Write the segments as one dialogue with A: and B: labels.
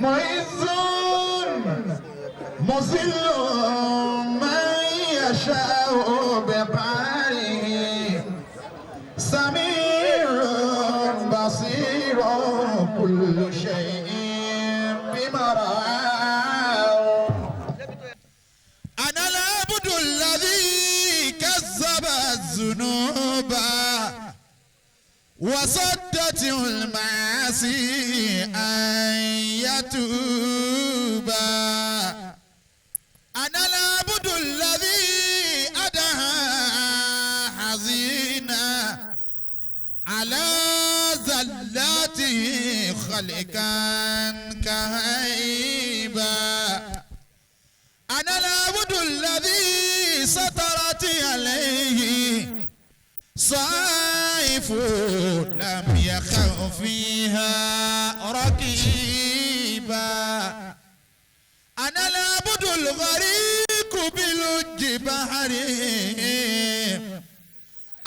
A: معز مذل من يشاء بقهره سميع بصير كل شيء بما رأى
B: أنا العبد الذي كذب الذنوب وصدته المعاصي أن يتوب. أنا العبد الذي أدعى حزينا على زلاته خلقا كهيبا. أنا العبد الذي سطرت عليه صائف لم يخف فيها ركيبا. أنا العبد الغريق بلج بحري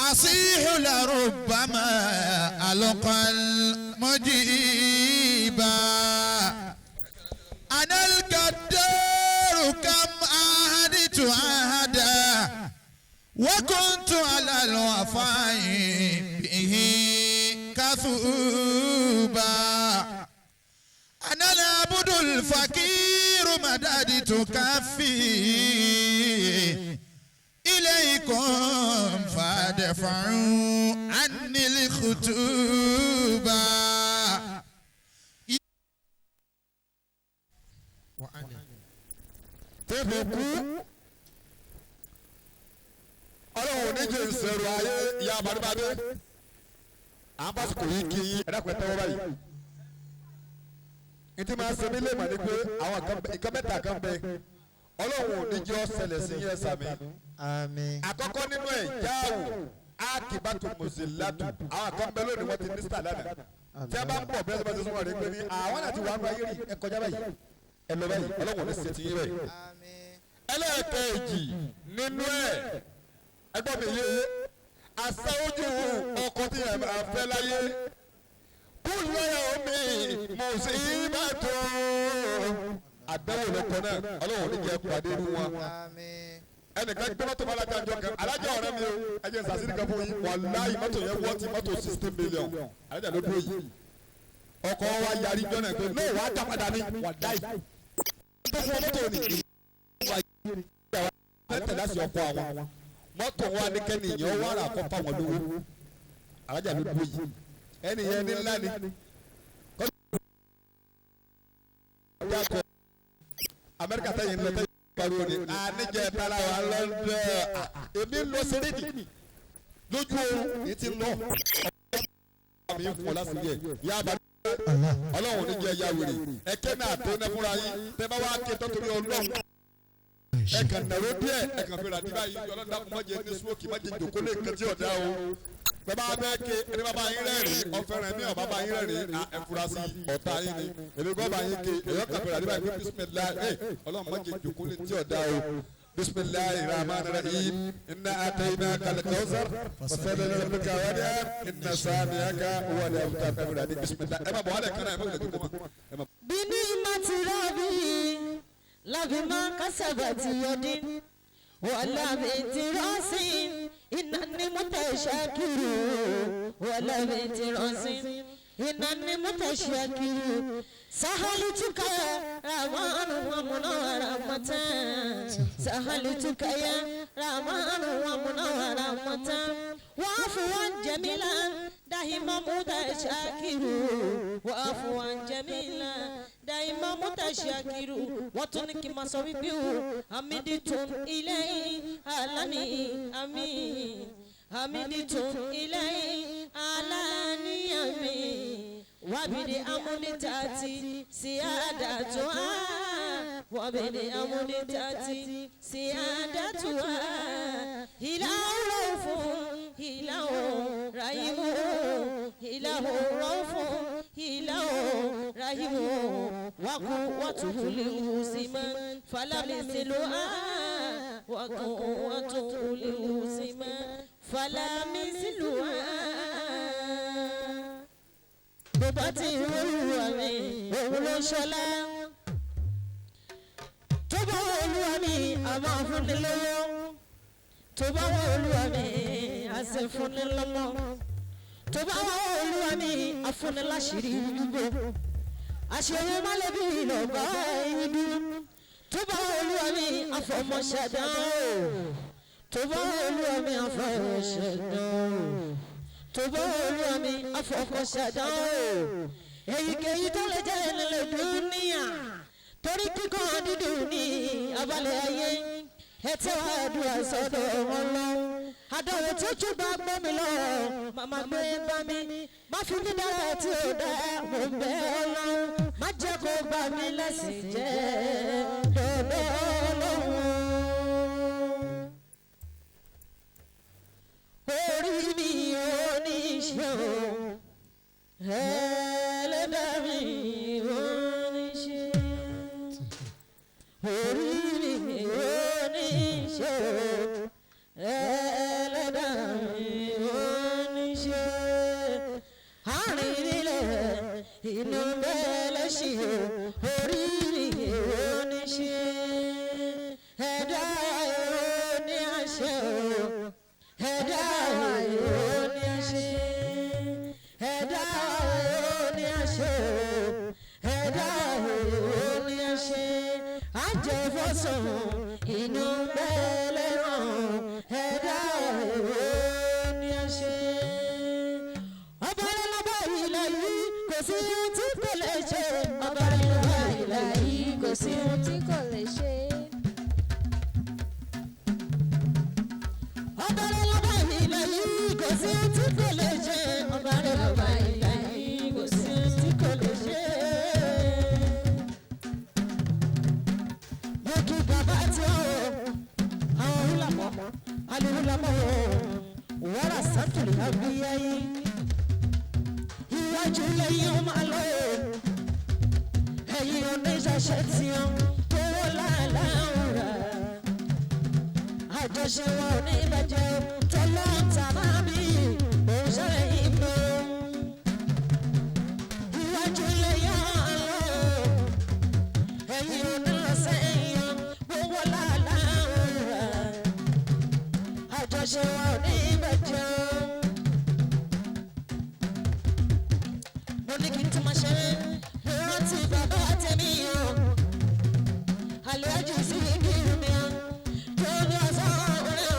B: أصيح لربما ألقى المجيبا. أنا القدار كم عهدت عهدا وكنت على الوفاء به كثوبا. أنا العبد الفقير مددت كفي إليكم فادفعوا عني الخطوبة.
C: تبكوا ọlọ́run oníjì ìṣòro ayé ìyá àbádúbádé àwọn pásítọ̀ yìí kí ẹ̀dàkùn ẹ̀tẹ́wọ́ báyìí. ìdí máa ń ṣe mí lèmọ̀ ni pé àwọn nǹkan mẹ́ta kan bẹ ọlọ́run oníjì ọ̀sẹ̀lẹ̀ sí yẹn sàmì. àkọ́kọ́ nínú ẹ̀ jáwù ákìbátù mùsùlùmí àwọn kan bẹ lónìí wọ́n ti ní sítà lánàá tí a bá ń bọ̀ bẹ́ẹ̀ sọ́mọ́ sọ́mọ́ rẹ̀ pé ní àwọn àti wàá ayé rí ẹ kọjá báyìí ẹ lọ báyìí ọlọ́run ní ṣe ti yín báyìí. ẹlẹ́ẹ̀kejì nínú ẹ̀ ẹgbọ́n mi yé asáwójú ọkọ tí a fẹ́ láyé kúlọ̀ omi mùsíbàtò àdánwò lọ́kọ̀ náà ọlọ́run ní jẹ́ pàdé nínú wọn. ẹnìkan gbé mọ́tò bọ́lá jájọ kan alájà ọ̀rẹ́ mi o ẹjẹ sàṣírí kan fún yín wàláhì mọ́tò yẹn wọ́ọ̀tì mọ́tò 16 million alájà ló dúró yìí ọkọ̀ wa yarí jọ́nà pé náà wàá dá padà ní wàdáì tó fún mọ́tò ní ìgbà tẹ̀lé àṣẹ ọkọ̀ àwọn mọ́tò wa ní kẹ́ni ìyẹn wà rà kọ́ fáwọn lówó alájà ló dúró yìí ẹni yẹn ní ńlá ni amẹ́ríkà tẹ̀yìn lọ tẹ̀yìn pariwo ni àníjẹ tara wa lọ́dọ̀ èmi lọ sẹ́rẹ́dì lójú oorun ní ti lọ mi ń fọ láti yẹ yá abàdé ọlọ́run ní jẹ́ ya wèrè ẹ̀kẹ́ náà tó ná fúnra yín tẹ́ bá wá ké tọ́tòrí ọlọ́run ẹ̀kan nàró díẹ̀ ẹ̀kan fẹ́ra nígbà yìí ọlọ́run dàkú má jẹ ní smoke má jẹ jòkó lè kẹ́tí ọ̀dá o bẹ́ẹ̀ bá bẹ́ẹ̀ ké ẹni bá bá yín rẹ́rìn ọ̀fẹ́ràn mi ọ̀bá bá yín rẹ́rìn ẹ̀fúrasí ọ̀tá yín ni èmi gbọ́ bá yín ké ẹ̀yọ́ kan fẹ́ra nígbà yìí bismillah ọlọ́run má jẹ jòkó lè tí ọ̀dá o bisimilahi rahman rahim inna ataynaka al-kawthar fasalli li rabbika wanhar inna saniyaka huwa al-abtar kabirani bisimilah ẹ ma bọ̀ wálé kanna ẹ ma gbẹdẹ tó kọ́ ma.
D: bini matirabi labima kasabati yadin wala bitirasin inani mutashakiru wala bitirasin inani mutashakiru سهلتك يا رمان ومنور رحمة سهلتك يا رمان ومنور رحمة وعفوا جميلا دائما متشاكر وعفوا جميلا دائما متشاكر وتنك مصابيبه حمدتم إليه ألاني أمين حمدتم إليه ألاني أمين وبدي أمون تاتي سيادتها وبدي أمون تاتي سيادتها إله روف إله رحيم إله روف إله رحيم وقوته للوسمان فلا مثلها وقوته للوسمان فلا مثلها bó bá ti rú àmì òun ló ṣọlá. máa fún ni lọ́wọ́ tó bá wọ olúwa mi a sì fún ni lọ́mọ tó bá wọ olúwa mi a fún ni láṣìírí gbogbo àṣeyẹ má lè bí ìlọ́gbà ìdú tó bá wọ olúwa mi a fọmọ ṣàdán tó bá wọ olúwa mi a fọmọ ṣàdán tó bá wọ olúwa mi a fọmọ ṣàdán èyíkéyìí tó lè jẹ́ nílẹ̀ dúníà torí kíkọ́ dídùn ní abalẹ̀ ayé ẹtí wàá dùn àsọdọ̀ wọn lọ àdánwò tí ojú bá gbọ́ mi lọ màmá gbé bá mi má fi mí dára tí ò dá mo bẹ̀ ọ́ lọ má jẹ́ kó bá mi lẹ́sìn jẹ́ dọ̀dọ̀ ọlọ́run. orí mi ò ní ṣe o ẹlẹ́dàá mi ò ní ṣe orí mi ò ní ṣe ẹlẹ́dàá mi ò ní ṣe àárín nílẹ̀ inú bẹ́ẹ̀lẹ̀ ṣe orí mi ò ní ṣe ẹ̀dá ò ní àṣẹ ẹ̀dá ò ní àṣẹ ẹ̀dá ò ní àṣẹ ẹ̀dá ò ní àṣẹ àjẹfọ́sùn inú bẹ́ẹ̀lẹ̀ ràn ẹ̀dá ò ní àṣẹ. ọba lọ́ba ilẹ̀ yìí kò sí ohun tí kò lè ṣe. ọba lọ́ba ilẹ̀ yìí kò sí ohun tí kò lè ṣe. ọba lọ́ba ilẹ̀ yìí kò sí ohun tí kò lè ṣe. ọba lọ́ba ilẹ̀ yìí kò sí ohun tí kò lè ṣe. mo kí bàbá tí ó àwọn olùlàmọ́ alùlàmọ́ wàrà sátúlì àbíyáyé iwájú lẹ́yìn ọmọ àlọ́ ẹ̀yìn oníṣàṣẹ tí ó owó láàláwùrà àjọṣe wọn ò ní ìbàjẹ́ tọ́lọ́ tàbá mi òun ṣẹlẹ̀ ìbò iwájú lẹ́yìn àlọ́ ẹ̀yìn onílọ̀sẹ̀ owó láàláwùrà àjọṣe wọn ò ní ìbàjẹ́. mo ní kí n tún máa ṣe mo rántí bàbá tèmi o àlẹ́ àjù sí kiri mi o tó ní ọ̀sán ọ̀rẹ́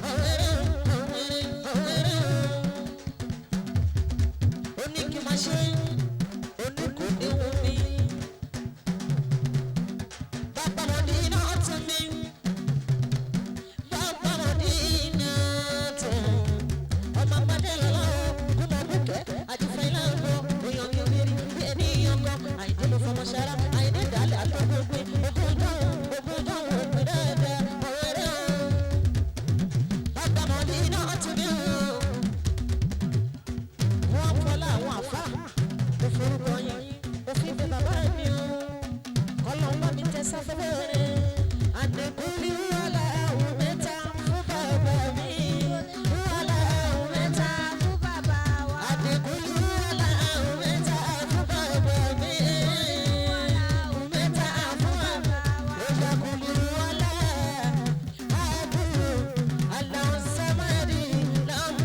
D: ọ̀rẹ́ ọ̀rẹ́ ọ̀rẹ́ ó ní kí n máa ṣe ó ní kò ní wù mí bàbá wọn ní iná tún mi bàbá wọn ní iná tún ọmọ àgbàdé lọ́wọ́ kúmọ̀ bùkẹ́ àjùfẹ́ ìlànà èèyàn mi ò rí bí ẹni yangan àìdè ló fọmọ ṣara àìdè dálẹ̀ àtọ́gbọ́gbé ogún dáhùn òpin dáadáa ọ̀rẹ́ bàbá wọn ní iná tún mi o wọ́n fọlá àwọn àfá òforúkọ yín òfin bẹ bàbá mi o ọlọ́run mi tẹ sáfẹ́fẹ́ rẹ̀ àdẹ̀kùnrin wàhálà àwọn mẹ́ta fún bàbá mi wàhálà àwọn mẹ́ta fún bàbá wa àdẹ̀kùnrin wàhálà àwọn mẹ́ta fún bàbá mi wàhálà àwọn mẹ́ta fún bàbá wa òjàkùnrin wàhálà àbúrò aláwọ̀ sẹ́mẹ́rì làwọn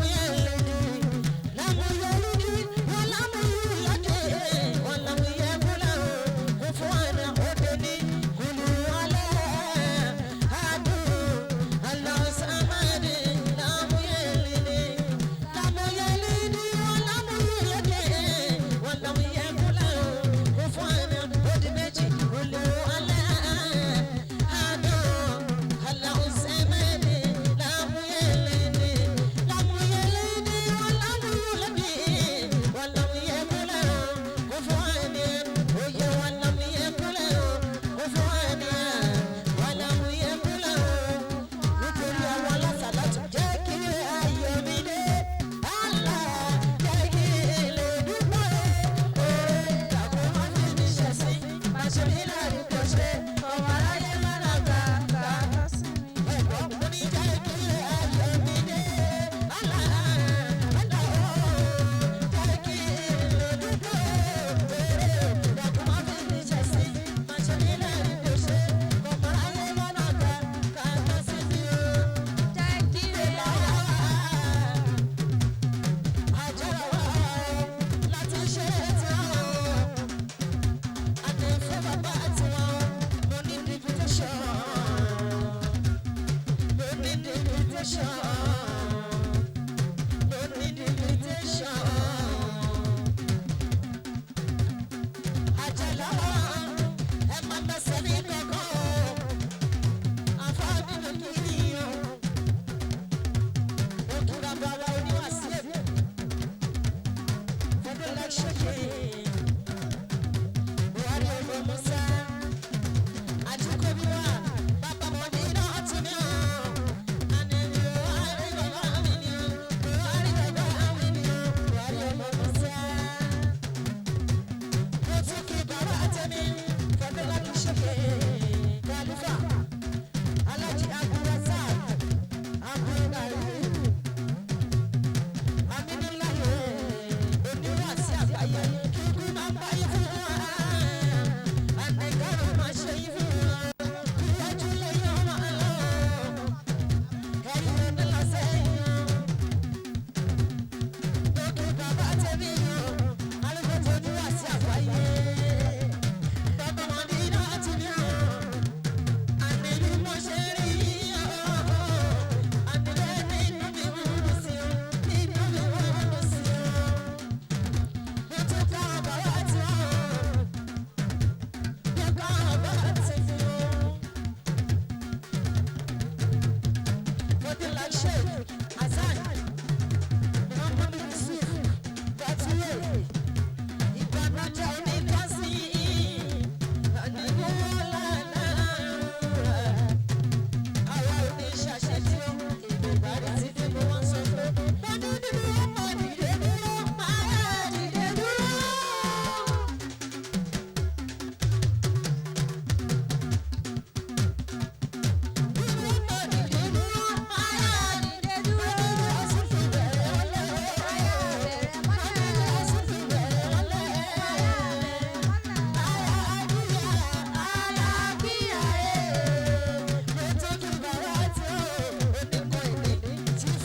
D: Chief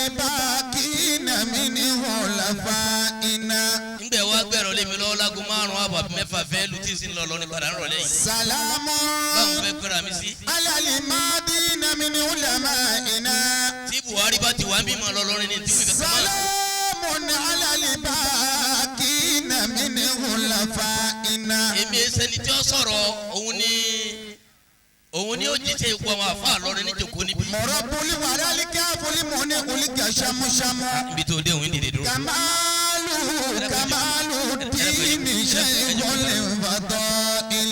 B: الباقين من خلفائنا
E: ńgbẹ̀ wá gbẹ̀rọ lé mi lọ́wọ́ lágùn márùn-ún àbọ̀ mẹ́fà fẹ́ lu tí ń sin lọ lọ́ní padà ń rọ̀lẹ́ yìí.
B: سلام
E: báwo fẹ́ pẹ́ra mi sí.
B: على الماضين من علمائنا
E: tí Buhari bá ti wá ń bímọ lọ lọ́rin ní tíwì kankan mọ́.
B: سلام على الباقين من خلفائنا
E: èmi ẹsẹ̀ni tí ó sọ̀rọ̀ òun ni ó jíṣẹ́ ipò àwọn àfa lọ́rin ní jòkó níbí.
B: مربولي ورالك فولي موني ولك شامو شامو
E: ibi tó dé òun dìde dúró.
B: كمال الدين شيخ الفضائل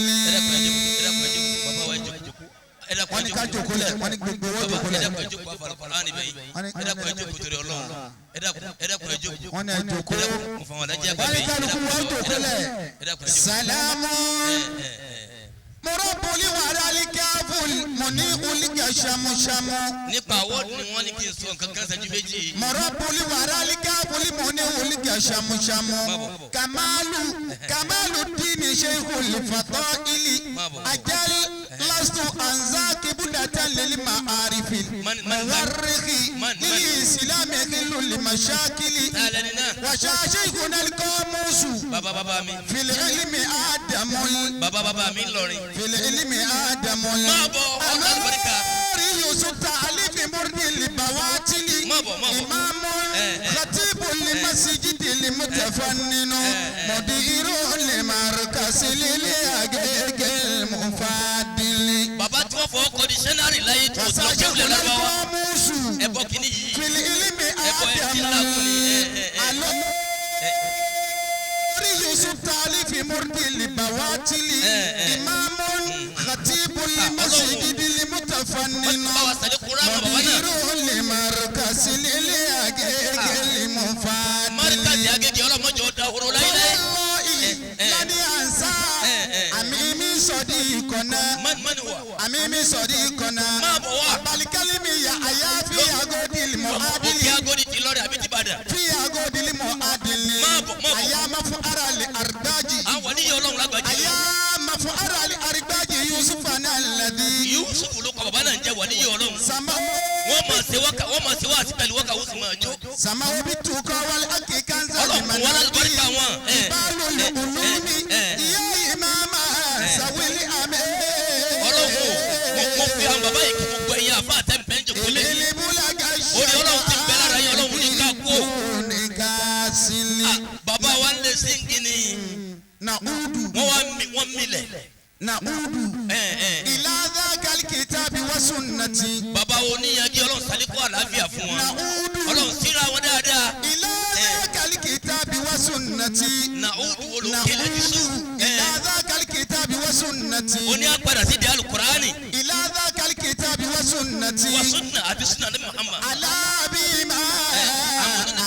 B: wọ́n ní ká jòkó lẹ̀ wọ́n ní gbogbo owó jòkó lẹ̀ wọ́n ní ẹ jòkó wọ́n ní kálukú wọ́n jòkó lẹ̀ salamu mọ̀rọ̀bùlì wàrálì káfùl mọ̀ní olùkà ṣàmùṣàmù.
E: nípa awọ́ọ̀dù ni wọ́n ní kí n sọ nǹkan kan ṣẹ́jú méjì.
B: mọ̀rọ̀bùlì wàrálì káfùl mọ̀ní olùkà ṣàmùṣàmù. kamalu dini sheikhul fadaili ajal lastu anzaki budata lili ma'arifi mawarriki lili islami khilu li mashakili washa sheikhuna alqamusu
E: baba mi
B: fil ilmi adamul
E: baba mi lọrin.
B: fil ilmi adamul alori yusuf ta'alif murdi li bawatili imamun khatibul li masjidi li mutafanninu mudiru li markasi li agegel mufadili.
E: baba tí wọ́n fọwọ́ kọ́ di sẹ́nárì láyé tó tó kẹ́wìlẹ̀ lọ́wọ́ ẹ̀bọ kìíní yìí
B: fil ilmi
E: ẹ̀bọ ẹ̀ ti là kún ni.
B: alori yusuf ta'alif murdi li bawatili imamun khatibul li masjidi li mutafanninu mudiru li markasi li agegel mufadili.
E: márùkàtì agége ọlọ́mọdé ọ̀dà òhòrò láyé láyé.
B: lani ansa amimi sọdi kọnà amimi sọdi kọnà abalikalimi ya aya fi agodili mọ adili
E: òkè agodi ti lọ́rẹ̀ àbí ti bàdà.
B: fi agodili mọ adili aya mafu arali ardaji
E: àwọn oníyẹ ọlọ́run lágbàjẹ́.
B: aya mafu arali ardaji yusufa naladi
E: Yusuf ló kọ bàbá náà ń jẹ́ wà níyẹ ọlọ́run.
B: samawo
E: wọ́n máa ṣe wá àti pẹ̀lú wákà ó sì máa jó.
B: samawo bi tukọ wali aki kansa
E: ọlọ́run wọn lálùbáríkà wọn.
B: balu lulumi iya imama sawili ame.
E: ọlọ́run mo fi àwọn bàbá yìí kí gbogbo ẹ̀yin àfa àtẹ̀m̀pẹ́ ń jòkó lé. orí ọlọ́run ti bẹ lára yín ọlọ́run ní ká kú. bàbá wa ń lè síngì ni wọ́n milẹ̀.
B: Na'udu ila dhakal kitabi wa sunnati.
E: bàbá wo níyanjú ọlọ́run sálíkù àlàáfíà fún wọn.
B: Na'udu
E: ọlọ́run síra wọn dáadáa.
B: ila dhakal kitabi wa sunnati.
E: Na'udu olùkẹ́lẹ́ ti sùn.
B: ila dhakal kitabi wa sunnati.
E: ó ní apàdà sí di alukurani.
B: ila dhakal kitabi wa sunnati.
E: wa sunna àti sunna ní Muhammad.
B: ala bima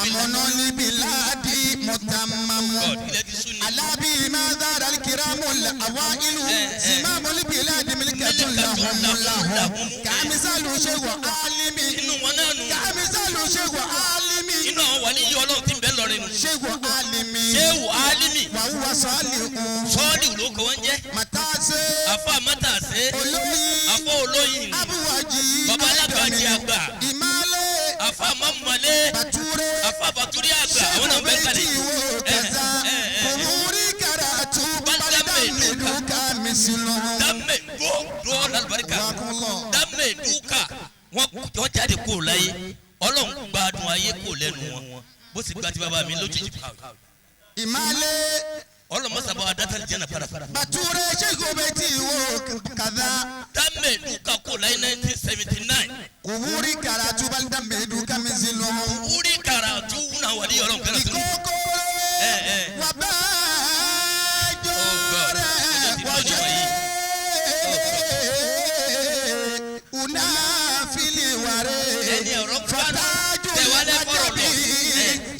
B: amonoli biladi mutammamu.
E: ilẹ̀ ti sùn ni.
B: ala bima zara alkiramul awailu. simamul biladi milkatun lahum. kamisalu shewa alimi.
E: inú wọn náà nù.
B: kamisalu shewa alimi.
E: inú àwọn wà níyì ọlọ́run ti ń bẹ lọ́rin nù.
B: shewa alimi.
E: Ṣéwù Álímì.
B: wa huwa salihun.
E: sọ́ọ́dì ló kọ́ wọ́n jẹ́.
B: matase.
E: àfa mátàsé.
B: olómi.
E: àfọ olóyin.
B: abuwaji.
E: bàbá alágbàjì àgbà.
B: ìmàle.
E: àfa mamale.
B: bature.
E: àfa bàtúrí àgbà. àwọn náà bẹ kalẹ̀.
B: kaza. kumuri karatu. baldameduka misiluhu.
E: dámẹ dúró lálùbáríkà. dámẹ dúkà wọ́n jáde kó o láyé ọlọ́run gbádùn ayé kó lẹ́nu wọn bó sì gba ti bàbá mi lójijì pa.
B: ìmàle.
E: ọlọ́run mọ́sàbọ̀ adátàlì jẹ́ nàfàrà.
B: bature sheikh beti wo kaza.
E: dámẹ dúkà kó láyé 1979.
B: kumuri karatu baldameduka misiluhu.
E: wúrí karatu náà wà ní ọlọ́run kan náà tó ní.
B: ìkókóró. wàbájọ́rẹ́ wàjẹ́.
E: ẹni ọ̀rọ̀ kánú tẹ̀wálé fọ̀rọ̀ lọ.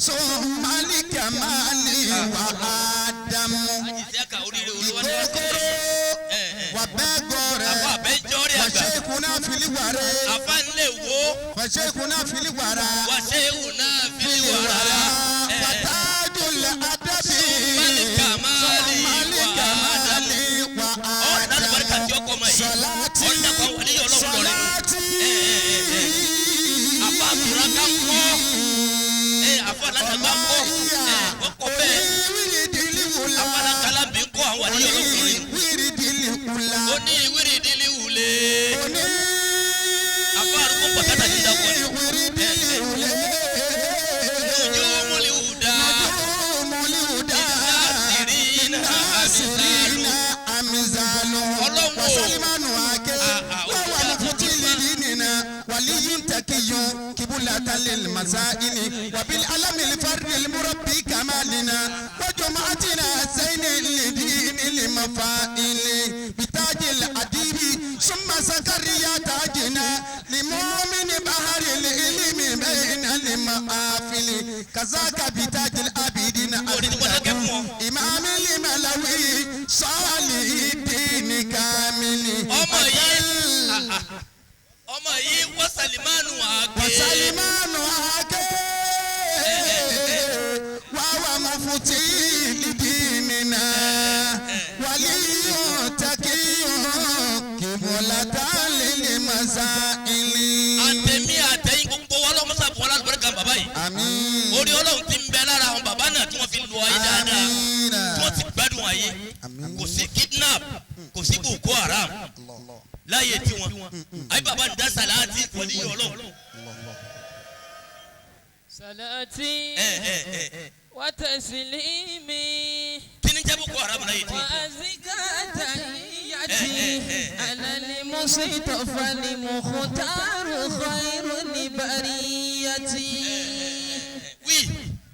B: Somali kamali wa Adamu.
E: àjẹsíàkà oríire olúwa ní
B: Ìkókóró wà bẹ́ẹ̀ gọ̀rẹ́.
E: àfọ àbẹ́jọ́rí àgbà.
B: Wàṣẹ́kùnà filiware.
E: àfa ńlẹ̀ wo.
B: Wàṣẹ́kùnà filiwara.
E: wàṣẹ́wù náà fi wàrà.
B: Fatajul adabi.
E: Somali kamali
B: Somali
E: wa
B: kamali wa
E: ọ̀nà àlùbáríkà tí ó kọ́ ọmọ yìí.
B: Salati.
E: ọ̀nà kan wà ní ọlọ́run lọ́rẹ́.
B: Salati.
E: àfa àtúrà ká kọ́. àfa látàgbà kọ́ wọ́n kọ́ bẹ́ẹ̀ àfa alákàlà mi kọ́ àwọn àdéhùn ọlọ́kùnrin ó ní wíìrìdìlì wùlé àfa àrùkù pàtàkì ní ìdáwọ̀ ni lójú múlí wùdá ìdá sírínà àmìzánù ọlọ́wọ́
A: ولي تكي كبلة للمسائل وبالعلم الفر المربي كمالنا وجمعتنا سين لدين المفائل بتاج الأديب ثم سكريا تاجنا لمؤمن بحر العلم بين المآفل كذاك بتاج العابدين إمام الملوي صالح الدين كامل
E: ọmọ yìí wasalimanu ake.
A: wasalimanu ake. wàá mafuti lidinina. waliyun takiyun kibulata lili masaili.
E: àtẹ̀mí àtẹ̀yìn gbogbo ọlọ́mọsá fún alábẹ́rẹ́kà bàbá yìí.
A: àmín.
E: orí ọlọ́run ti ń bẹ lára àwọn bàbá náà tí wọ́n fi lu ayé dáadáa. tí wọ́n ti gbádùn ayé. kò sí kidnap kò sí boko haram. láyé tiwọn ayi baba ń da salati fọdí Ọlọ́run.
D: salati wa taslimi.
E: kí ni jẹ́ boko haram láyé tí.
D: wa azikata yati alali musitafa ni mukhtaru khairu ni bariyati.
E: wí.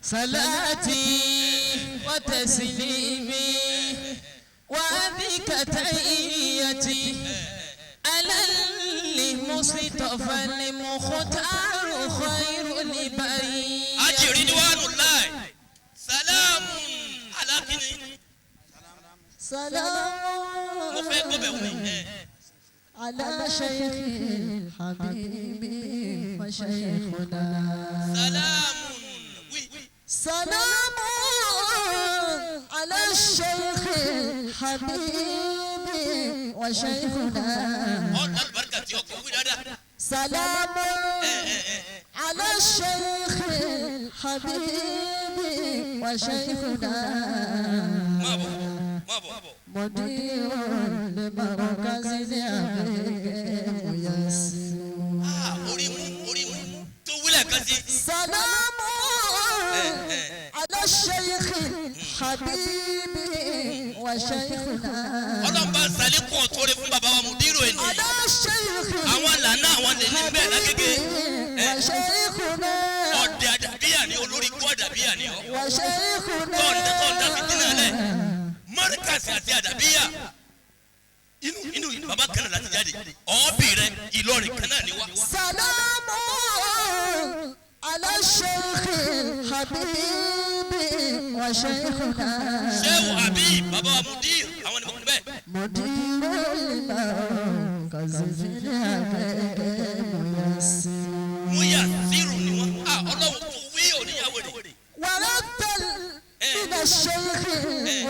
D: salati wa taslimi wa azikata yati. على المصطفى المختار خير البرية
E: أجري رضوان الله سلام على كني
D: سلام على شيخ حبيبي وشيخنا
E: سلام
D: سلام على الشيخ حبيبي وشيخنا سلام على الشيخ حبيبي وشيخنا مدير لمركز سلام على الشيخ حبيبي وشيخنا
E: ọlọ́run bá sàlékún ọ̀tọ́rẹ́ fún bàbá wa Mudiru ẹni àwọn àlànà àwọn lè ní bẹ́ẹ̀ lágége ọ̀dẹ àdàbíyà ni olórí ikú àdàbíyà ni ọ́ tọ́ọ̀dà fìdínà lẹ̀ mọ́ríkàsì àti àdàbíyà inú bàbá kan náà láti jáde ọ̀ọ́bì rẹ Ìlọrin kan náà ni wá.
D: Salamu ala Sheikh Habibi wa Sheikhuna.
E: Sheikh Habib bàbá wa Mudir àwọn ni mo kún bẹ́ẹ̀. Muya Ziru ni wọ́n ọlọ́run tó wí oníyàwó rẹ̀.
D: Wàrà tẹ̀lé ìdá Sheikh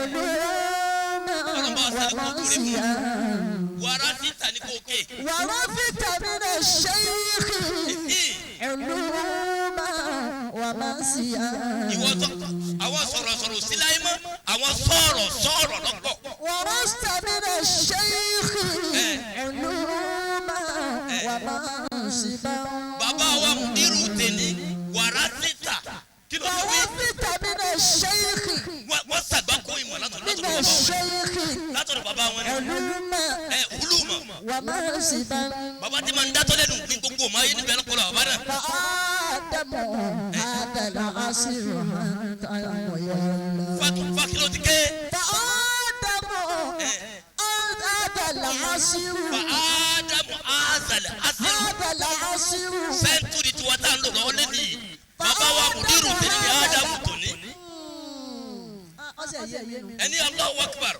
D: olùrànà wàrà síyá.
E: Wàrà síta ní kòkè.
D: Wàrà síta ìdá Sheikh olùrànà wàrà síyá.
E: Ìwọ tó àwọn sọ̀rọ̀sọ̀rọ̀ sí láyé mọ́ àwọn sọ̀rọ̀ lọ́pọ̀.
D: Wàrà síta ìdá Sheikh olùrànà wàrà síyá.
E: Bàbá wa Mudiru tèmi wàrà síta. Kí ló dé wí?
D: Wàrà síta ìdá Sheikh.
E: Wọ́n sàgbákò ìmọ̀ látọ̀dọ̀ bàbá wọn. Uluma. Bàbá tí máa ń dátọ́ lẹ́nu ní gbogbo ọmọ ayé níbẹ̀ lọ́pọ̀lọ́ bàbá náà. Fákìlọ́ ti ké. Fa'adamu azal asiru. Sẹ́ńtúrì tí wọ́n tá ń lò lọ́wọ́ lẹ́nu yìí. Bàbá wa Mudiru tẹ̀lé ní Ádámù tòní. Ẹni Allahu Akbar.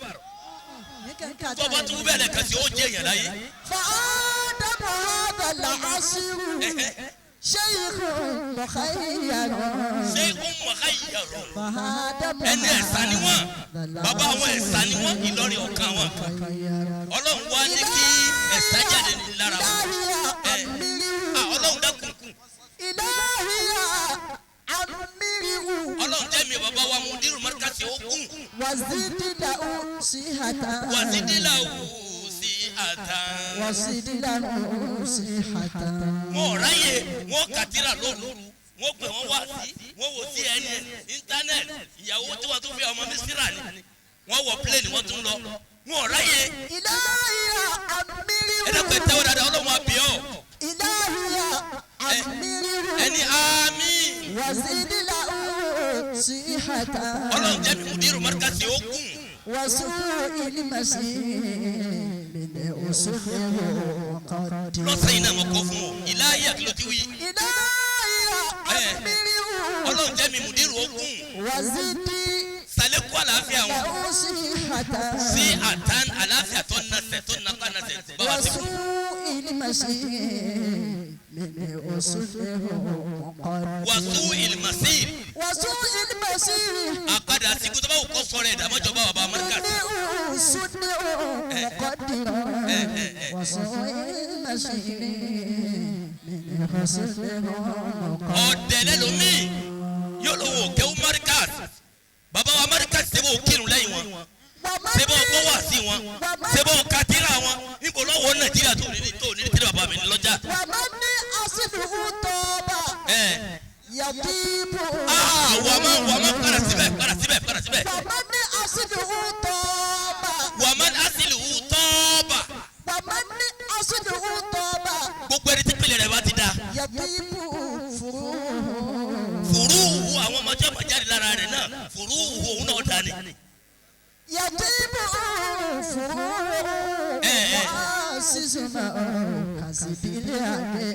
E: Tọ́ba tún bẹ́ẹ̀ lẹ́ẹ̀kan sí ó jẹ́ èèyàn láyé.
D: Fa'adamu azal asiru. Sheikhun mukhayyarun.
E: Sheikhun mukhayyarun. Ẹni ẹ̀sà ni wọ́n. Bàbá àwọn ẹ̀sà ni wọ́n. Ìlọrin ọ̀kan wọn. Ọlọ́run wá ní kí ẹ̀sà jáde lára wọn. Ọlọ́run dákun.
D: Ilahiya amiri
E: ọlọ́run jẹ́ mi bàbá wa mudiru markasi ogun.
A: wàzídìlà òsìhàtà.
E: wàzídìlà òsìhàtà.
A: wàzídìlà òsìhàtà.
E: wọn ò ráyè wọn kàtírà lóru wọn pè wọn wá sí wọn wò sí ẹni íńtánẹ́ẹ̀tì ìyàwó tí wọn tún fi ọmọ mísírà ni wọn wọ pléènì wọn tún lọ wọn ò ráyè.
A: ìlàhìyà àmìrìwò.
E: ẹ dẹ́kun tẹ́wọ́ dáadáa ọlọ́run àbíọ́.
A: ìlàhìyà àmìrìwò.
E: ẹni àmín.
A: wàzídìlà òsìhàtà.
E: ọlọ́run jẹ́ mi mudiru markasi ogun.
A: wàsó ìlímàsí lè òṣùfẹ́ ọ̀kadì.
E: lọ́sàn-án iná wọn kọ́ fún ọ ìláyà kí ló ti wí.
A: ìlàhìyà àmìrìwò.
E: ọlọ́run jẹ́ mi mudiru ogun.
A: wàzídì.
E: sàlékún àlàáfíà wọn.
A: òsìhàtà.
E: sí àtàn àlàáfíà tó nasẹ̀ tó nàkà nasẹ̀ báwa ti
A: wàsó
E: kú.
A: ìlímàsí lè òṣùfẹ́ ọ̀kadì.
E: wàsú ìlmàsí.
A: wàsó ìlímàsí.
E: àkàdà àsìkò tó bá wù kọ́ sọ̀rọ̀ ẹ̀dá mọ́jọba bàbá amẹ́ríkà. ọ̀dẹ̀lẹ̀ lomi yóò lọ wò kẹ́wọ́ amẹ́ríkà bàbá wa amẹ́ríkà sẹ́bọ̀ kírun lẹ́yìn wọn sẹ́bọ̀ kọ́ wá sí wọn sẹ́bọ̀ kàtírà wọn níbo lọ́wọ́ nàìjíríà tó ní tẹ́lẹ̀ bàbá mi lọ́jà.
A: wàmọ́ ní àṣìbìrú tọ́ba. yàtìbù.
E: wàmọ́ kára síbẹ̀.
A: wàmọ́ ní àṣìbìrú tọ́ba.
E: wàmọ́ asìlù tọ́ọ̀bà.
A: wàmọ́ ní àṣìbìrú tọ́ba.
E: gbogbo ẹni tí pèlè rẹ̀ bá ti da.
A: yàtìbù furu.
E: fùrúhù àwọn ọmọ tí ọmọ jáde lára rẹ̀ náà fùrúhù òun náà dání.
A: yàtìbù furu. sísúnmọ́ kàṣíbílẹ̀ àgbẹ̀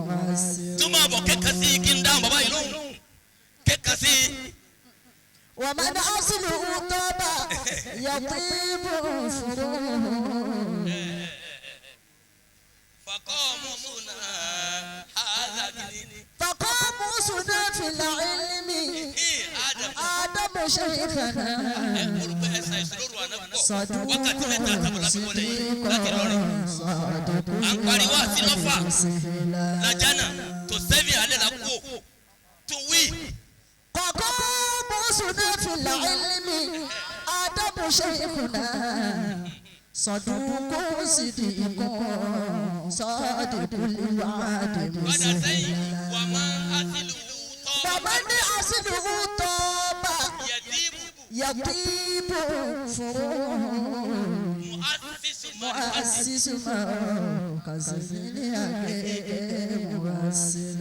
A: wá sí.
E: tó máa bọ̀ kẹ́kẹ́ sí kí n dáhùn bàbá yìí lóhùn kẹ́kẹ́ sí.
A: ومن أصله طابا يطيب فروه. فقاموا سنا في العلم آدم شيخنا صدوق فقاموا سنا في العلم آدم شيخنا صدوق صديق صادق الوعد مسلم. ومن أصله طابا يطيب فروه. مؤسس مركز اليقين مرسل.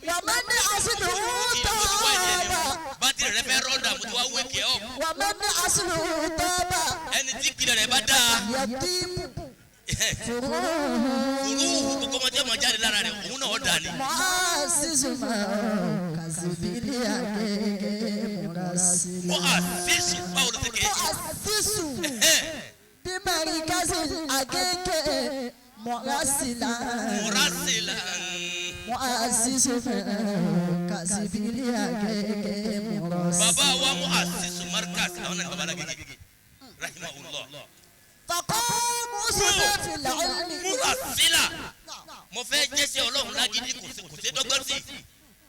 A: ومن أصله طابا. ومن أصله طابا يطيب
E: fùrúhù gbogbo ọmọdé ọmọ jáde lára rẹ̀ òun náà dà ní.
A: مؤسس مركز اليقين مرسل.
E: مؤسس báwo ló ti kẹ́.
A: مؤسس بمركز اليقين مرسلا.
E: murasila.
A: مؤسس مركز اليقين مرسلا.
E: bàbá wa mu'assis markaz àwọn náà bàbá alágége rahimahullah.
A: فقاموا سنا في العلم.
E: murasila. mo fẹ́ jẹ́sẹ̀ ọlọ́run lágídí kò sí dọ́gbọ́n sí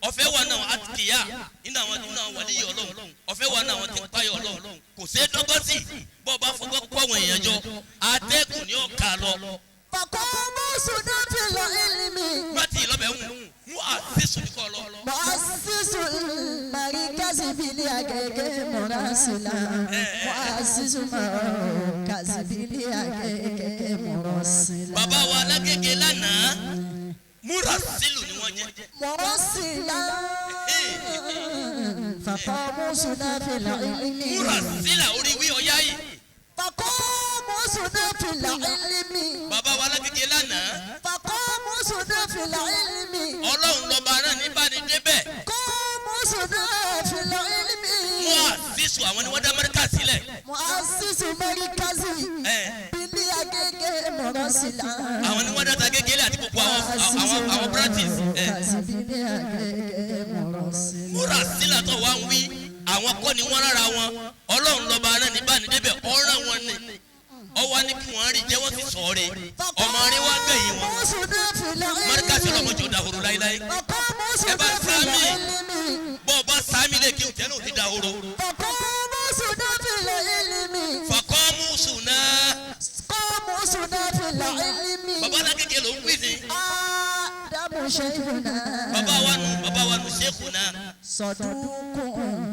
E: ọ̀fẹ́ wa náà àtìkìyà nínú àwọn wàlíyé ọlọ́run ọ̀fẹ́ wa náà ti páyọ̀ ọlọ́run kò sí dọ́gbọ́n sí bọ́ ọ bá fọwọ́ kó àwọn èèyàn jọ atẹ́kùn ni ó kà lọ.
A: فقاموا سنا في العلم.
E: bátì lọ́bẹ̀ ń mú àṣìṣù ní kọ́ lọ.
A: مؤسس المركز باليقين مرسلا. مؤسس مركز باليقين مرسلا.
E: bàbá wa alágége lánàá múrasílù ni wọ́n jẹ́.
A: مرسلا. فقاموا سنا في العلم.
E: múrasílà orí wí ọ̀yá yìí.
A: فقاموا سنا في العلم.
E: bàbá wa alágége lánàá.
A: فقاموا سنا في العلم.
E: ọlọ́run lọ́ba náà ní báni débẹ̀.
A: قاموا سنا في العلم.
E: múrasílù àwọn ni wọ́n dá Amẹ́ríkà sílẹ̀.
A: مؤسس مركز باليقين مرسلا.
E: àwọn ni wọ́n dá ta gégélé àti gbogbo àwọn practice. múrasílà tó wá ń wí àwọn kọ́ ni wọ́n rárá wọn ọlọ́run lọ́ba náà ní báni débẹ̀ ọ̀ràn wọn ni ọwọ́ ní kí wọ́n rí jẹ́ wọ́n ti sọ̀ọ́rẹ́ ọmọ rí wá gbẹ̀yìn wọn. Markaz ọlọ́mọdé ò dahoro láíláí. ẹ bá sáàmì
A: شيخنا
E: bàbá wa nù Sheikhuna
A: صدوق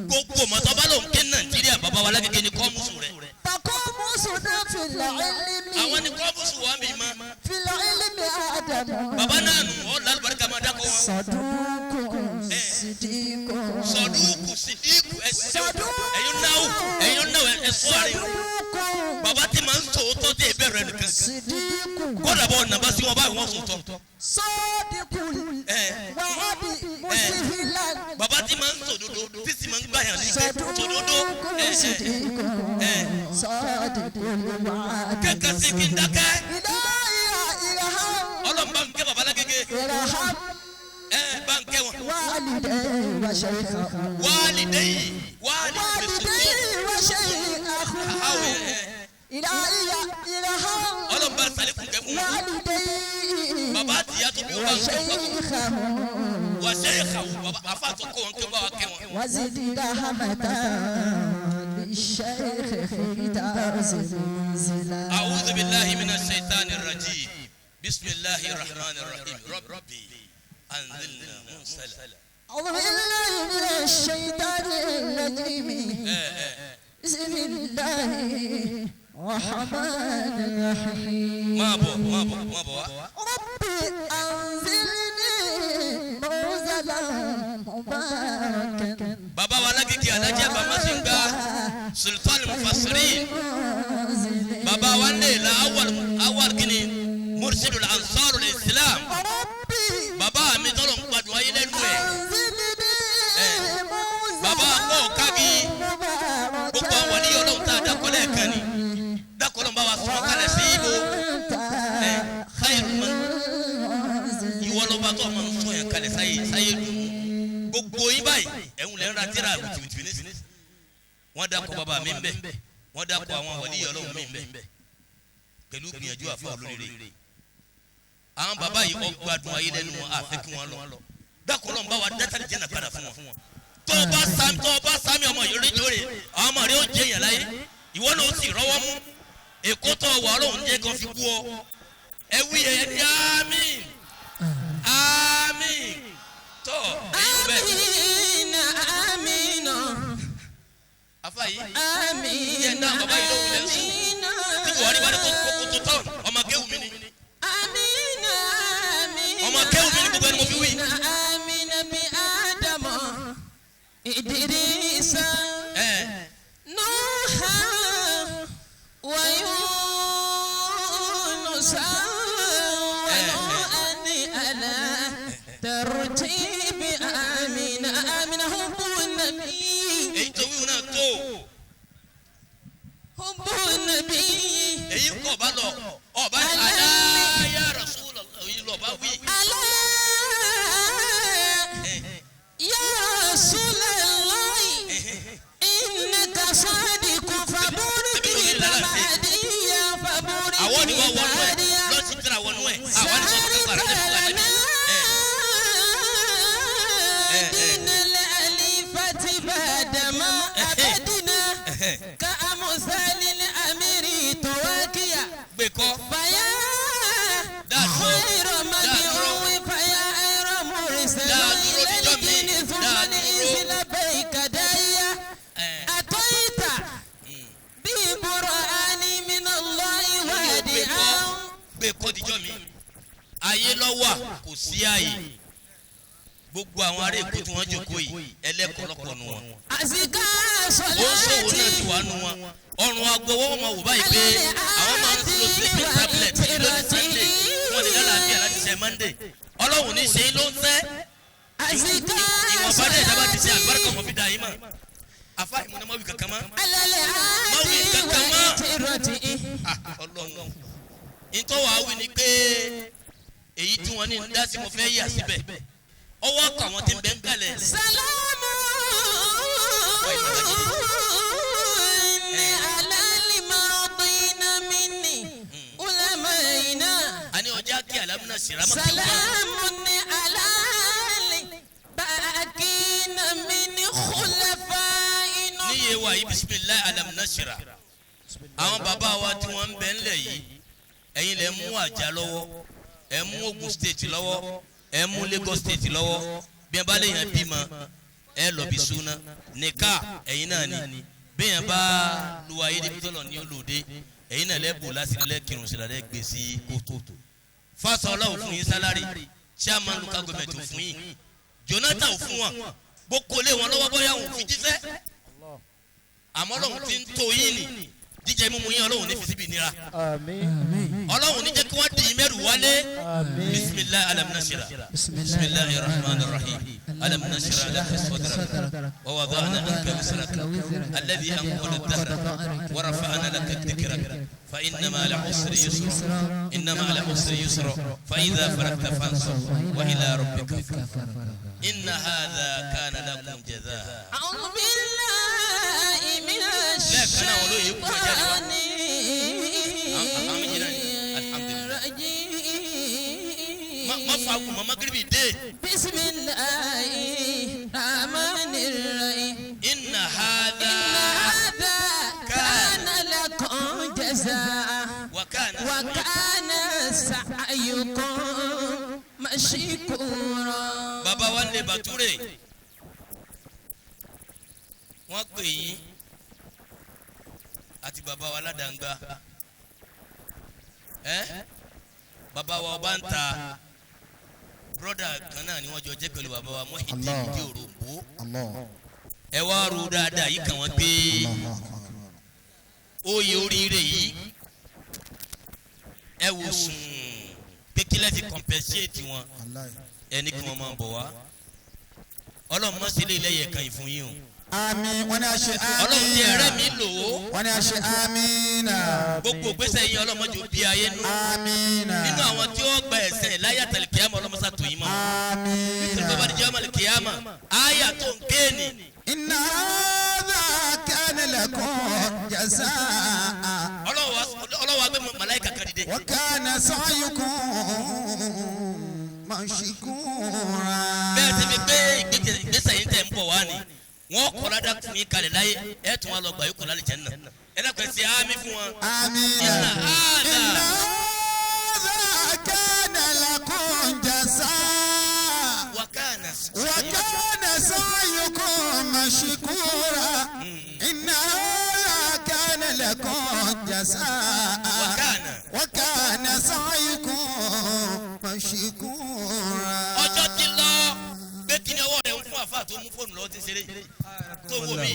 E: gbogbo mọ̀tọ́ bá lòun ké Nàìjíríà bàbá wa lágége ni kọ́mùsù rẹ̀
A: فقاموسنا في العلم
E: àwọn ni kọ́mùsù wa mi ma
A: في العلم آدم
E: bàbá náà nù ọ́ lálùbáríkà máa dákọ̀ wọn.
A: صدوق صديق
E: Sọ̀dúkù Sídíkù ẹ̀yin náà ẹ̀ sọ àárín bàbá tí màá ń sòótọ́ tí ì bẹ̀rẹ̀ nìkan
A: صديق
E: kódà bọ́ nàbà sí wọn báyìí wọ́n sòótọ́.
A: صادق وعد مسهلا
E: bàbá tí màá ń sòdodo tí sì máa ń gbàyàn nígbẹ́ sòdodo
A: صديق صادق الوعد
E: kẹ́kẹ́ sí kí n dákẹ́
A: إلهي إرحم
E: ọlọ́mùbá ń kẹ́ bàbá lágége
A: إرحم
E: bá ń kẹ́ wọn.
A: والدي وشيخه
E: wálìdẹ́yì
A: والدي وشيخه إلهي إرحم
E: ọlọ́mùbá sàlékùn kẹ́ fún wọn.
A: والدي
E: bàbá àtìyá tó bí wọn bá ń kẹ́ fún wọn.
A: وشيخه
E: wà sẹ́yìn kàwọ́ bàbá àfa tó kọ́ wọn kí wọ́n bá wa kẹ́ wọn.
A: وزد رحمة للشيخ ختاز منزلا
E: أعوذ بالله من الشيطان الرجيم بسم الله الرحمن الرحيم ربي أنزلنا منزلا
A: أعوذ بالله من الشيطان الرجيم بسم الله الرحمن الرحيم
E: ما بو
A: ربي أنزلني منزلا مباركا
E: بابا ولا كيكي على جبا ما سنغا سلطان المفسرين بابا واني لا أول كني مرشد الأنصار الإسلام
A: ربي
E: بابا ميتولون قد ويل نوي
A: أنزلني
E: بابا كو كاغي
A: مباركا
E: بابا ولي يولون تا داكولé كاني داكولون بابا سو كالé سيبو خير من يولو باتو من سو ين كالé ساي gbogbo yín báyìí ẹ̀hún lẹ́ ń ra tíra wìtìwìtì ní wọ́n dákọ̀ bàbá mi ń bẹ̀ wọ́n dákọ̀ àwọn wọ̀líyọ̀ ọlọ́run mi ń bẹ̀ pẹ̀lú gbìyànjú àfa olóríire àwọn bàbá yìí ọgbàdùn ayé lẹ́nu wọn àfẹ́ kí wọ́n lọ dákọ̀ lọ́n bá wa dátàlì jẹ́ nàkàdà fún wọn tó o bá sami ọmọ yìí lójóore àwọn ọmọ rẹ ó jẹ yàn láyé ìwọ náà ó sì rọwọ́ mú èkó tó wà ọlọ́run jẹ́ kan fi kú ọ ẹ wí ẹ ní àmín àmín tó
D: Amina, Amina,
E: afa yìí
D: Amina,
E: yẹn náà bàbá yìí lóhùn lẹ́sùn
D: Amina,
E: tí buhari bá ní kókó tó tán ọmọ kéwù mi ni
D: Amina, Amina,
E: ọmọ kéwù mi ni gbogbo ẹni mo fi wí.
D: Amina bi Adama, Idrisa, Nuha, wa Yunusa, wa Nu'ani ala tartibi Amina, Amina hubbu nabi,
E: èyí tó wíwú náà tó
D: hubbu nabi.
E: èyí kọ̀ bá lọ ọba aláya Rasulullah èyí lọ bá wí.
D: يا رسول الله إنك صادق فبورك للمهدية فبورك
E: àwọn ni wọ́n wọnú ẹ̀
D: للمهدية
E: lọ sí tíra wọnú ẹ̀ àwọn ni sọ́kùnrin kàrà ní fúlàní.
D: دين الأليفة بعدما أبدنا كأمثال الأمير تواكيا
E: gbé kọ́
D: فيا خير مدعو فيا خير مرسل إلى الدين ثم نزل بيك دايا أتيت ببرهان من الله وادعا
E: gbé kọ́ dijọ́ mi ayé lọ́wọ́ kò sí ààyè gbogbo àwọn ará èkó tí wọ́n jókòó yìí ẹlẹ́kọ̀ọ́ lọ́pọ̀ nu wọn.
D: أزكى
E: ó ń ṣòwò náà ti
D: صلاتي
E: wà nu wọn ọrùn agbowó wọn wò báyìí pé àwọn máa ń lo sleeping tablet lórí Sunday wọn lè lálàáfíà láti ṣe Monday ọlọ́run ní ṣe é ló ń tẹ́
D: أزكى
E: ìwọ̀nba dẹ̀ ìjọba ti ṣe àgbàrúkọ ọmọ fi dá yín mọ̀ afa ìmúná mọ́wí kankan mọ́
D: على العادي والترتي
E: ọlọ́run ìtọ́wà wí ni pé èyí tí wọ́n ní ń dá sí mo fẹ́ yà síbẹ̀ ọwọ́ kọ àwọn tí ń bẹ ń kalẹ̀.
D: سلام على الماضين مني علمائنا
E: àní ọjà kí alámúná sèrèmọ́ kí wọ́n.
D: سلام على الباقين من خلفائنا
E: níye wa yìí bisimilayi alamuna sira àwọn bàbá wa tí wọ́n ń bẹ ńlẹ̀ yìí ẹ̀yin lẹ mú àjà lọ́wọ́ ẹ mú Ògùn state lọ́wọ́ ẹ mú Lagos State lọ́wọ́ bí ẹ bá lè yàn bímọ ẹ lọ bí súná nìka ẹ̀yin náà ni bí ẹ bá lu ayé débi tọ́lọ̀ ní olóde ẹ̀yin náà lẹ́bù lásìkò lẹ́kìrùn sílẹ̀ lẹ́ gbé sí kótó fásọ ọlọ́run fún yín sálárì chairman local government ò fún yín Jonathan ò fún wọn gbogbo lé wọn lọ́wọ́ bóyá òun fi jíṣẹ́ àmọ́ ọlọ́run ti ń tó yín ni jíjẹ mímu yín ọlọ́run ní fisibi nira ọlọ́run ní jẹ́ kí wọ́n di mẹ́rù wálé bisimilahi alaminasira bisimilahi rahmanirrahim alaminasira alaminasira wawadana ankawisraka alladhi anqala dahra warafa'ana laka dhikraka fa innama ala usri yusra innama ala usri yusra fa idha faragta fansab wa ila rabbika farghab inna hadha kana lakum jazaa
D: a'udhu billahi minash shaitani بسم الله الرحمن الرحيم
E: إن هذا
D: كان لكم جزاء وكان سعيكم مشكورا.
E: Baba wa le Bature wọ́n pè yín àti baba wa Ládàngbà baba wa ọba ń ta broda kan náà ni wọ́n jọ jẹ́ pẹ̀lú baba wa Muhyiddin di Òròmbó ẹ wá ro dáadáa yìí kàn wọ́n pé oyè oríire yìí ẹ wò sùn pé kílẹ̀ fi compensate wọn ẹni kí wọ́n máa bọ̀ wá ọlọ́run mọ̀ sílé lẹ́yẹ̀ kan ìfún yín o.
B: Àmín wọ́n ní a ṣe àmín.
E: ọlọ́run ti ẹ̀rẹ́ mi lò ó.
B: wọ́n ní a ṣe àmín.
E: gbogbo gbèsè yín ọlọ́mọdé òbí ayé nù.
B: àmín.
E: nínú àwọn tí ó gba ẹ̀sẹ̀ láyà tẹ̀lé kíámà ọlọ́mọsá tó yín mọ́.
B: àmín.
E: nítorí bàbá àdìjọ́ ọmọlẹ̀ kíámà àyà tó ń kéènì.
B: inna hadha kana lakum jazaa.
E: ọlọ́wọ́ agbẹ́ màláíkà kan dìde.
B: wa kana sa'yukum mashkura.
E: bẹ́ẹ̀ ti fi gbé ìgbésẹ̀ yín tẹ̀ ń bọ̀ wá ni wọ́n kọ́ ládà fún yín kalẹ̀ láyé ẹ̀ tún wá lọ gbà yín kọ́ lálẹ́ jẹ́nà ẹ̀ dàgbà sí àmì fún wọn.
B: àmín.
E: inna hadha
B: kana lakum jazaa.
E: wa kana
B: سعيكم مشكورا إن هذا كان لكم جزاء وكان سعيكم مشكورا.
E: ọjọ́ ti lọ gbé kí ni ọwọ́ rẹ̀ ń fún àfa tó mú fóònù lọ́wọ́ ti ṣeré tó wò mí.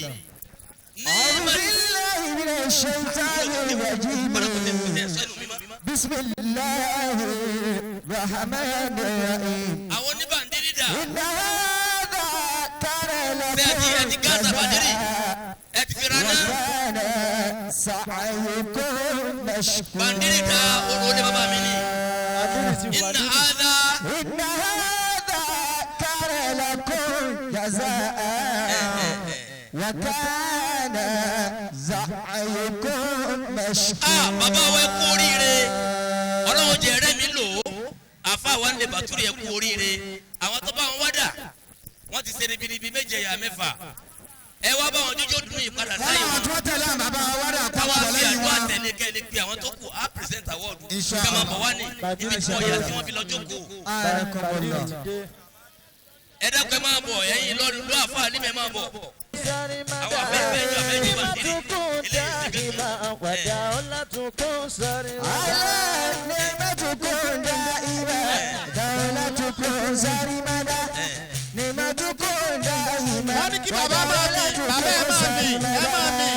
A: أعوذ بالله من الشيطان الرجيم بسم الله الرحمن الرحيم
E: àwọn oníbàndínlẹ̀ dà.
A: إن هذا كان
E: bẹ́ẹ̀ ti gáàsà bàdírì ẹ ti fi rana.
A: وكان سعيكم مشكورا.
E: bàndínlẹ̀ dà olùwọ́ ní bàbá mi ni. inna hadha.
A: إن هذا كان لكم جزاء وكان سعيكم مشكورا.
E: bàbá wa ẹ kú oríire ọlọ́wọ́ jẹ ẹrẹ́ mi lò ó àfa wa ń lè bàtúrì ẹ kú oríire àwọn tó bá wọn wá dà wọ́n ti ṣe ribiribi méje ya mẹ́fà ẹ wá bá wọn jíjó dùn yìí padà sáyé
B: àwọn tí wọ́n tẹ̀lé àwọn bàbá wa wá dà kọ́
E: káwá
B: ọ̀pọ̀
E: fi
B: lẹ́yìn
E: àdúrà
B: wa.
E: tẹ̀lé kẹ́lẹ́ pé àwọn tó kù á present award
B: Inshallah.
E: kí a máa bọ̀ wá ní ibi tí wọ́n yà tí wọ́n fi lọ jókòó ẹ dákun ẹ máa bọ̀ ẹ̀yin lọ́ọ̀lù lọ́ọ̀ àfa àlímẹ̀ máa bọ̀ àwọn abẹ́fẹ́ yọ abẹ́jì bàtírì eléyìí ti
C: wọ́n ní kí bàbá máa mi bàbá ẹ máa mi ẹ máa mi.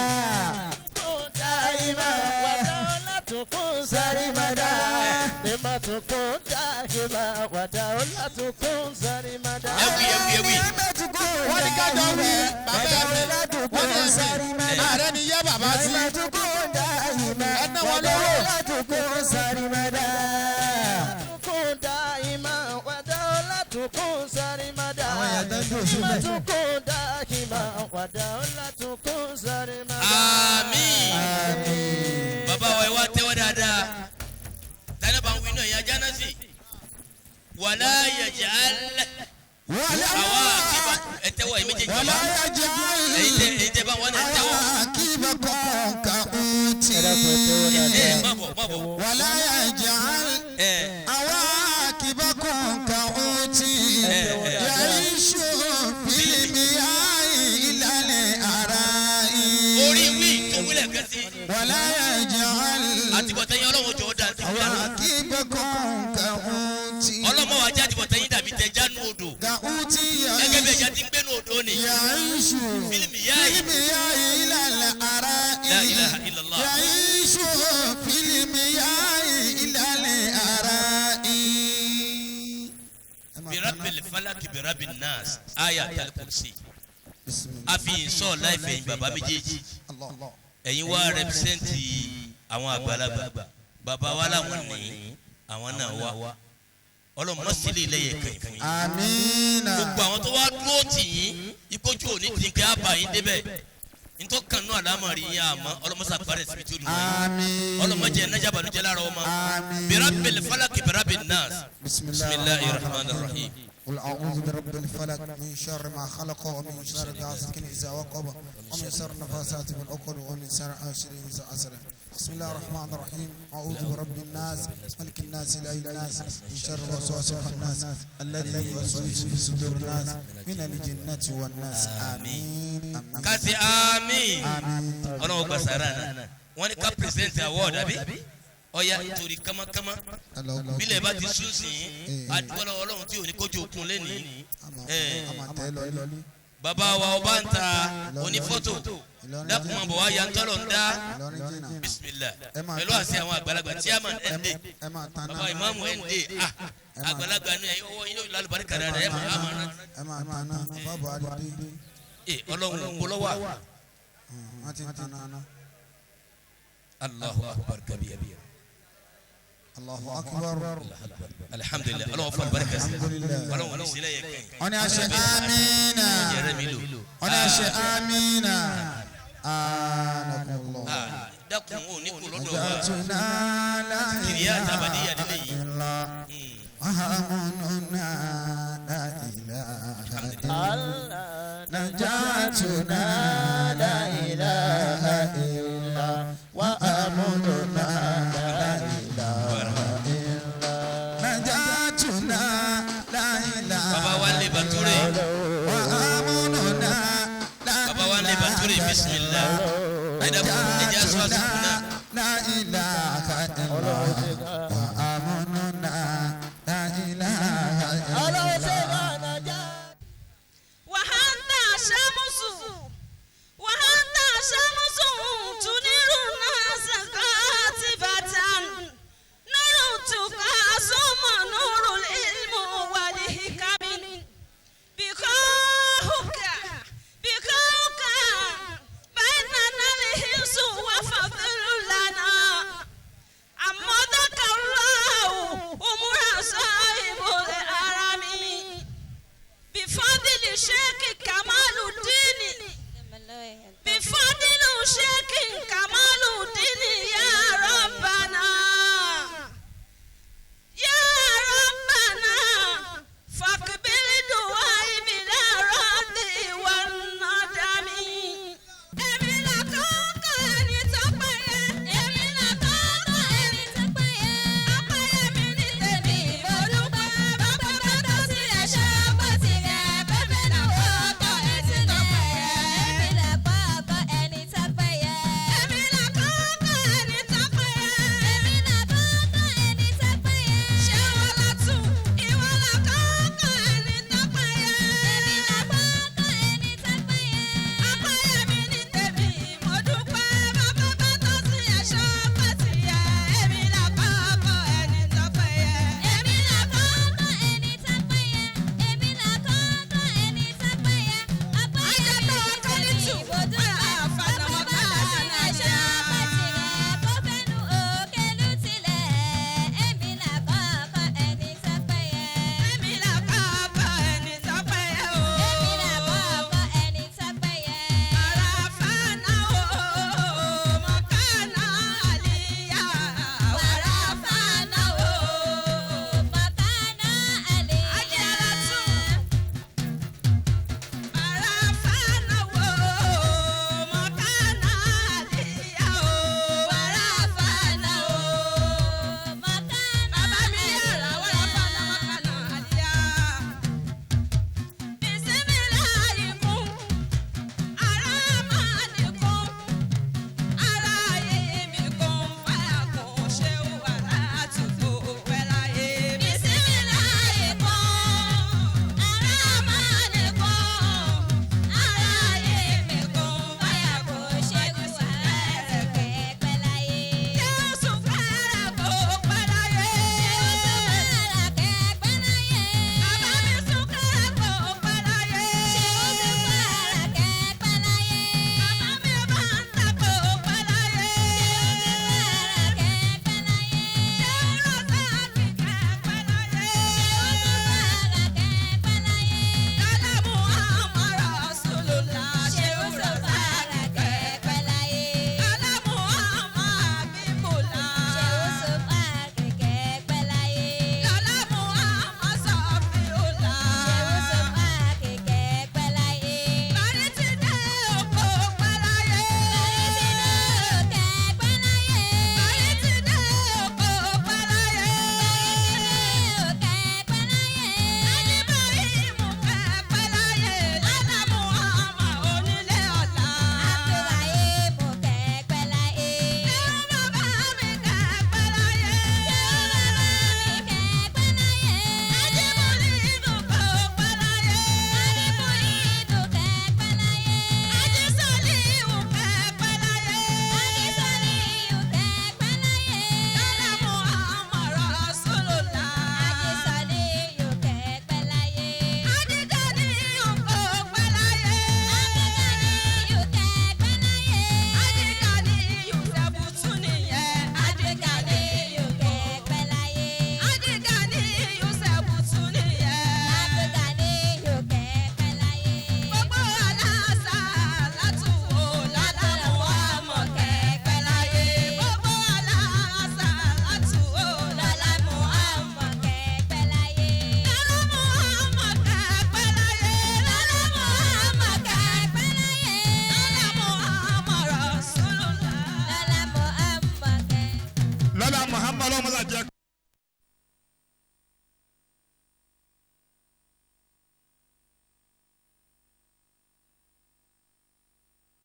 E: ewì
C: wọ́n ní kájọ wí bàbá mi wọ́n ní ẹ̀sìn ààrẹ ni yẹ bàbá sí ẹ̀nà wọn lówó.
E: àmín bàbá wa ẹ wá tẹ́wọ́ dáadáa tani bá ń wí náà yẹn ajá sí wàlá yaj'al àwa àkíbà ẹ tẹ́wọ́ ẹ méjèèjì
B: ولا
E: bàbá
B: يجعل
E: èyí tẹ bá wọn ẹ tẹ́wọ́
B: عاقبكم كأوتي
E: má bọ̀
B: ولا يجعل عواقبكم كأوتي
A: ولا يجعل
E: àtibọ̀tẹ́yìn ọlọ́run jọ̀ọ́ dà tí wíyà lọ.
A: عواقبكم كعوت
E: ọlọ́mọ wa jẹ́ àtibọ̀tẹ́yìn dàbí tẹja nù odò.
A: كعوت
E: gẹ́gẹ́ bí ẹja ti ń gbé nù odò ni.
A: يعيش
E: fílímù yá yìí.
A: المياه إلى الأراء
E: La ilaha illallah.
A: يعيش في المياه إلى الأراء
E: birabil falaki birabil nas aya talkursi.
A: بسم الله
E: a fi sọ láìfẹ́ yín bàbá méjèèjì.
A: الله
E: ẹ̀yin wá rẹpísẹ́ǹtì àwọn àgbàlagbà. bàbá wa làwọn ní àwọn náà wá. ọlọ́mọ sílẹ̀ lẹ́yẹ kan ìfún yín.
A: آمين
E: gbogbo àwọn tó wá dúró tì yín ìkójú òní tí n kẹ́ á bá yín débẹ̀. nítorí kan náà lámàrí yín àmọ́ ọlọ́mọsá parẹ́ síbi tí ó lù wáyé.
A: آمين
E: ọlọ́mọdé ẹ̀nájà balùjẹ́ lára ọmọ.
A: آمين
E: birabil falaki birabil nas.
A: بسم
E: bisimilahi rahman rahim.
A: قل أعوذ برب الفلق من شر ما خلق ومن شر غاسق إذا وقب ومن شر النفاثات في العقد ومن شر حاسد إذا حسد بسم الله الرحمن الرحيم أعوذ برب الناس ملك الناس إله الناس من شر الوسواس الخناس الذي يوسوس في صدور الناس من الجنة والناس آمين
E: kasi ami.
A: آمين
E: ọlọ́wọ́ gba sàrà náà wọ́n ní ká present award àbí ọ̀ya torí kámákámá bílẹ̀ bá ti sún sí i adúgbòlò ọlọ́run tí ò ní kójú òkun lẹ́nìí bàbá wa ọba ń ta onífọ́tò dákun máa bọ̀ wá ya ń tọ́lọ̀ ń dá bisimilah pẹ̀lú àṣẹ àwọn àgbàlagbà chairman nd bàbá ìmáàmù nd àgbàlagbà ní ẹ̀yìn ọwọ́ yín yóò lálùbárí kàrà rẹ̀ ẹ̀ máa rán ọlọ́run ògbólọ́wà Allahu akbar kabir.
A: الله أكبر
E: alhamdulilah ọlọ́run fún alibarika sí ọlọ́run ní sílẹ̀ yẹ kẹ́yìn.
A: أنا أشي آمين
E: jẹrẹ mi lò.
A: أنا أشي آمين آنكم الله
E: dákun ò ní kú lọ́dọ̀ wa.
A: نجاتنا لا
E: kìrìyà
A: إله
E: àtàbàdìyà nílẹ̀ yìí.
A: إلا وأمننا لا إله إلا نجاتنا لا إله إلا وأمننا لا إله إلا نجاتنا لا إله
E: baba wa lè bàtúrè
A: وأمننا لا
E: baba wa lè bàtúrè bisimilah. ẹja sọ àsìkò náà.
A: لا إله إلا وأمننا لا إله إلا
D: وأنت شمس وأنت شمس تنير الناس كاتبة نورتك ثم نور العلم والحكم بكاهك بيننا الحفظ وفضل لنا أمدك الله أمور صاحب الحرم بفضل شيخ كمال الدين بفضل شيخ كمال الدين